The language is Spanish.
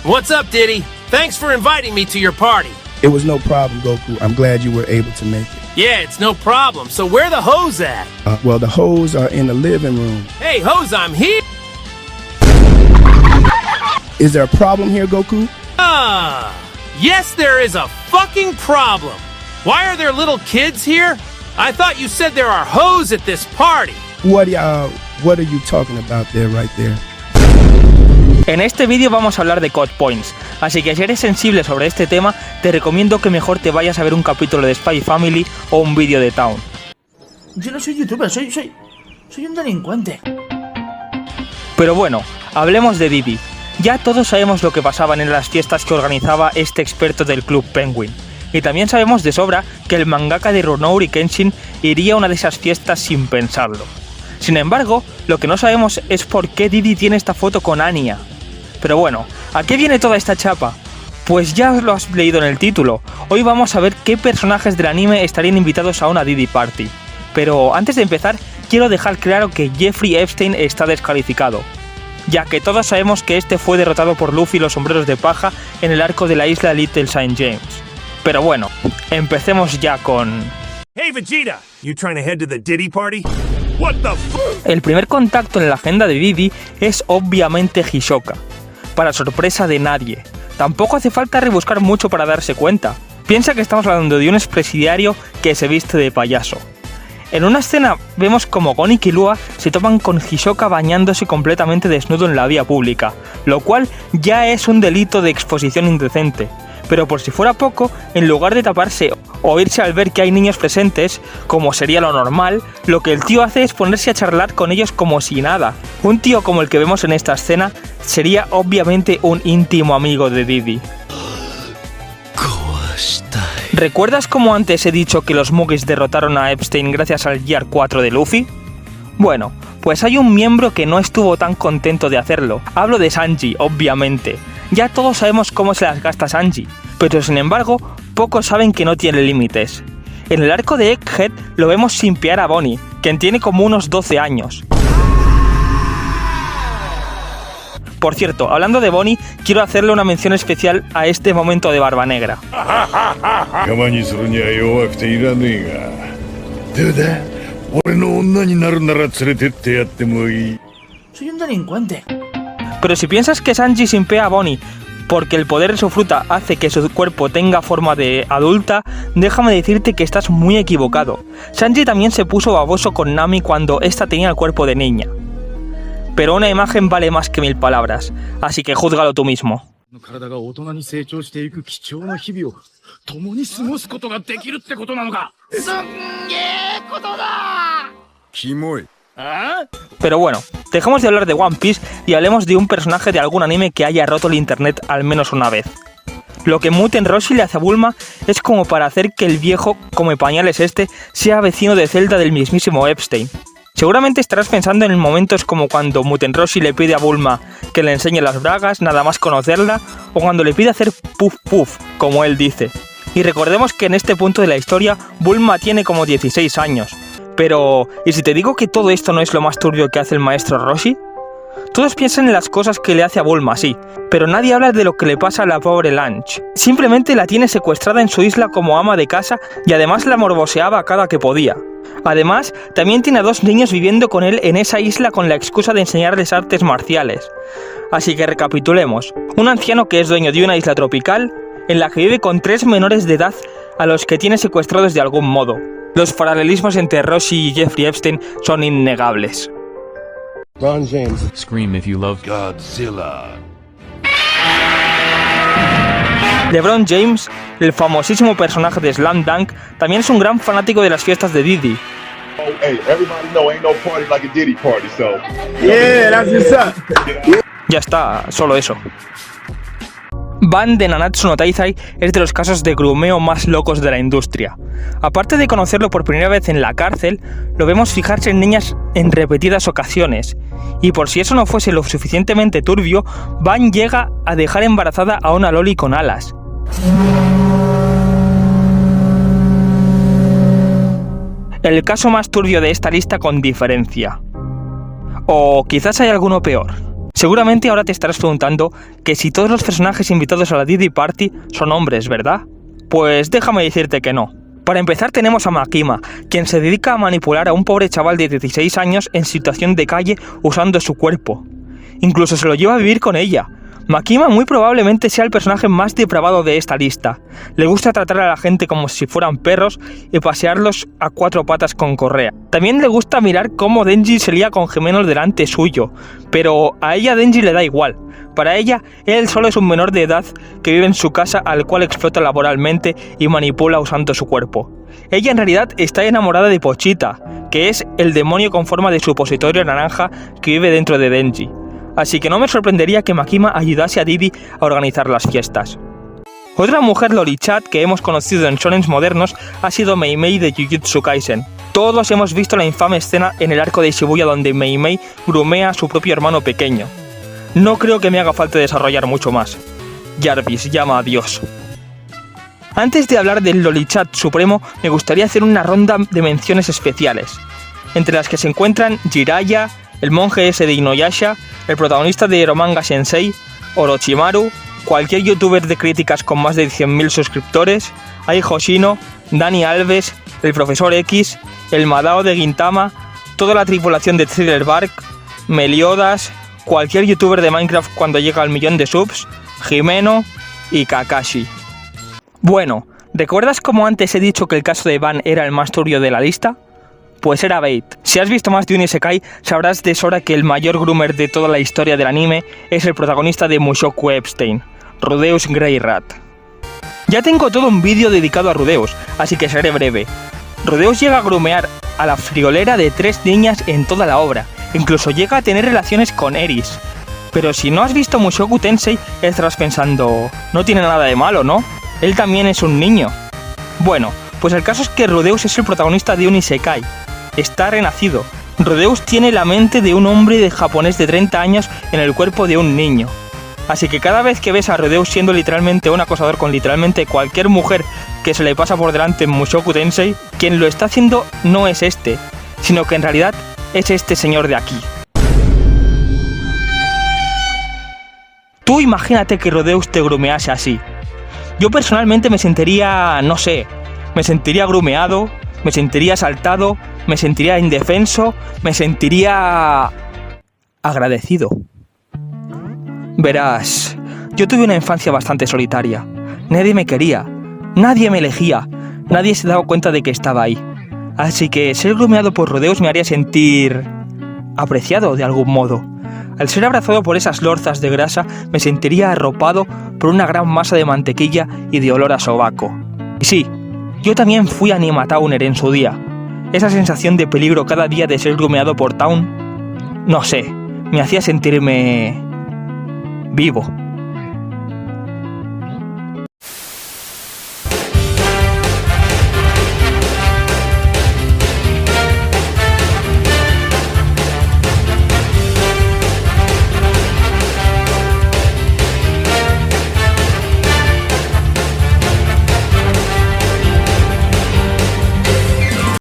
What's up, Diddy? Thanks for inviting me to your party. It was no problem, Goku. I'm glad you were able to make it. Yeah, it's no problem. So where the hoes at? Well, the hoes are in the living room. Hey, hoes, I'm here. Is there a problem here, Goku? Yes, there is a fucking problem. Why are there little kids here? I thought you said there are hoes at this party. What are you talking about there, right there? En este vídeo vamos a hablar de COD Points, así que si eres sensible sobre este tema, te recomiendo que mejor te vayas a ver un capítulo de Spy Family o un vídeo de Town. Yo no soy youtuber, soy un delincuente. Pero bueno, hablemos de Diddy. Ya todos sabemos lo que pasaban en las fiestas que organizaba este experto del Club Penguin. Y también sabemos de sobra que el mangaka de Rurouni Kenshin iría a una de esas fiestas sin pensarlo. Sin embargo, lo que no sabemos es por qué Diddy tiene esta foto con Anya. Pero bueno, ¿a qué viene toda esta chapa? Pues ya lo has leído en el título. Hoy vamos a ver qué personajes del anime estarían invitados a una Diddy Party. Pero antes de empezar, quiero dejar claro que Jeffrey Epstein está descalificado, ya que todos sabemos que este fue derrotado por Luffy y los sombreros de paja en el arco de la isla Little St. James. Pero bueno, empecemos ya con... Hey Vegeta, you trying to head to the Diddy party? What the El primer contacto en la agenda de Diddy es obviamente Hisoka, para sorpresa de nadie. Tampoco hace falta rebuscar mucho para darse cuenta. Piensa que estamos hablando de un expresidiario que se viste de payaso. En una escena vemos como Gon y Killua se topan con Hisoka bañándose completamente desnudo en la vía pública, lo cual ya es un delito de exposición indecente. Pero por si fuera poco, en lugar de taparse o irse al ver que hay niños presentes, como sería lo normal, lo que el tío hace es ponerse a charlar con ellos como si nada. Un tío como el que vemos en esta escena sería obviamente un íntimo amigo de Diddy. ¿Recuerdas cómo antes he dicho que los Mugis derrotaron a Epstein gracias al Gear 4 de Luffy? Bueno, pues hay un miembro que no estuvo tan contento de hacerlo. Hablo de Sanji, obviamente. Ya todos sabemos cómo se las gasta Sanji, pero sin embargo, pocos saben que no tiene límites. En el arco de Egghead lo vemos simpear a Bonnie, quien tiene como unos 12 años. Por cierto, hablando de Bonnie, quiero hacerle una mención especial a este momento de Barba Negra. Soy un delincuente. Pero si piensas que Sanji simpea a Bonnie porque el poder de su fruta hace que su cuerpo tenga forma de adulta, déjame decirte que estás muy equivocado. Sanji también se puso baboso con Nami cuando ésta tenía el cuerpo de niña. Pero una imagen vale más que 1000 palabras, así que júzgalo tú mismo. Pero bueno, dejemos de hablar de One Piece y hablemos de un personaje de algún anime que haya roto el internet al menos una vez. Lo que Muten Roshi le hace a Bulma es como para hacer que el viejo come pañales sea vecino de celda del mismísimo Epstein. Seguramente estarás pensando en momentos como cuando Muten Roshi le pide a Bulma que le enseñe las bragas nada más conocerla, o cuando le pide hacer puff puff, como él dice. Y recordemos que en este punto de la historia Bulma tiene como 16 años. Pero, ¿y si te digo que todo esto no es lo más turbio que hace el maestro Roshi? Todos piensan en las cosas que le hace a Bulma, sí, pero nadie habla de lo que le pasa a la pobre Lunch. Simplemente la tiene secuestrada en su isla como ama de casa y además la morboseaba cada que podía. Además, también tiene a 2 niños viviendo con él en esa isla con la excusa de enseñarles artes marciales. Así que recapitulemos. Un anciano que es dueño de una isla tropical, en la que vive con 3 menores de edad a los que tiene secuestrados de algún modo. Los paralelismos entre Roshi y Jeffrey Epstein son innegables. Ron James. Scream if you love Godzilla. LeBron James, el famosísimo personaje de Slam Dunk, también es un gran fanático de las fiestas de Diddy. Oh, hey, everybody know ain't no party like a Diddy party, so. Yeah, that's what's up. Ya está, solo eso. Ban de Nanatsu no Taizai es de los casos de grumeo más locos de la industria. Aparte de conocerlo por primera vez en la cárcel, lo vemos fijarse en niñas en repetidas ocasiones. Y por si eso no fuese lo suficientemente turbio, Ban llega a dejar embarazada a una loli con alas. El caso más turbio de esta lista con diferencia. O quizás hay alguno peor. Seguramente ahora te estarás preguntando que si todos los personajes invitados a la Diddy Party son hombres, ¿verdad? Pues déjame decirte que no. Para empezar tenemos a Makima, quien se dedica a manipular a un pobre chaval de 16 años en situación de calle usando su cuerpo. Incluso se lo lleva a vivir con ella. Makima muy probablemente sea el personaje más depravado de esta lista. Le gusta tratar a la gente como si fueran perros y pasearlos a 4 patas con correa. También le gusta mirar cómo Denji se lía con gemelos delante suyo, pero a ella Denji le da igual. Para ella, él solo es un menor de edad que vive en su casa al cual explota laboralmente y manipula usando su cuerpo. Ella en realidad está enamorada de Pochita, que es el demonio con forma de supositorio naranja que vive dentro de Denji. Así que no me sorprendería que Makima ayudase a Diddy a organizar las fiestas. Otra mujer lolichat que hemos conocido en shonens modernos ha sido Mei Mei de Jujutsu Kaisen. Todos hemos visto la infame escena en el arco de Shibuya donde Mei Mei grumea a su propio hermano pequeño. No creo que me haga falta desarrollar mucho más. Jarvis llama a Dios. Antes de hablar del lolichat supremo, me gustaría hacer una ronda de menciones especiales, entre las que se encuentran Jiraiya, el monje ese de Inuyasha, el protagonista de Eromanga Sensei, Orochimaru, cualquier youtuber de críticas con más de 100.000 suscriptores, Ai Hoshino, Dani Alves, el Profesor X, el Madao de Gintama, toda la tripulación de Thriller Bark, Meliodas, cualquier youtuber de Minecraft cuando llega al 1.000.000 de subs, Jimeno y Kakashi. Bueno, ¿recuerdas cómo antes he dicho que el caso de Van era el más turbio de la lista? Pues era bait. Si has visto más de un isekai, sabrás de sobra que el mayor groomer de toda la historia del anime es el protagonista de Mushoku Epstein, Rudeus Greyrat. Ya tengo todo un vídeo dedicado a Rudeus, así que seré breve. Rudeus llega a groomear a la friolera de 3 niñas en toda la obra, incluso llega a tener relaciones con Eris. Pero si no has visto Mushoku Tensei, estarás pensando, no tiene nada de malo, ¿no? Él también es un niño. Bueno, pues el caso es que Rudeus es el protagonista de un isekai. Está renacido. Rudeus tiene la mente de un hombre de japonés de 30 años en el cuerpo de un niño. Así que cada vez que ves a Rudeus siendo literalmente un acosador con literalmente cualquier mujer que se le pasa por delante en Mushoku Tensei, quien lo está haciendo no es este, sino que en realidad es este señor de aquí. Tú imagínate que Rudeus te grumease así. Yo personalmente me sentiría, no sé, me sentiría grumeado, me sentiría asaltado, me sentiría indefenso, me sentiría agradecido. Verás, yo tuve una infancia bastante solitaria. Nadie me quería, nadie me elegía, nadie se daba cuenta de que estaba ahí. Así que ser grumeado por Rudeus me haría sentir apreciado de algún modo. Al ser abrazado por esas lorzas de grasa, me sentiría arropado por una gran masa de mantequilla y de olor a sobaco. Y sí, yo también fui Anima Towner en su día. Esa sensación de peligro cada día de ser grumeado por Town, no sé, me hacía sentirme vivo.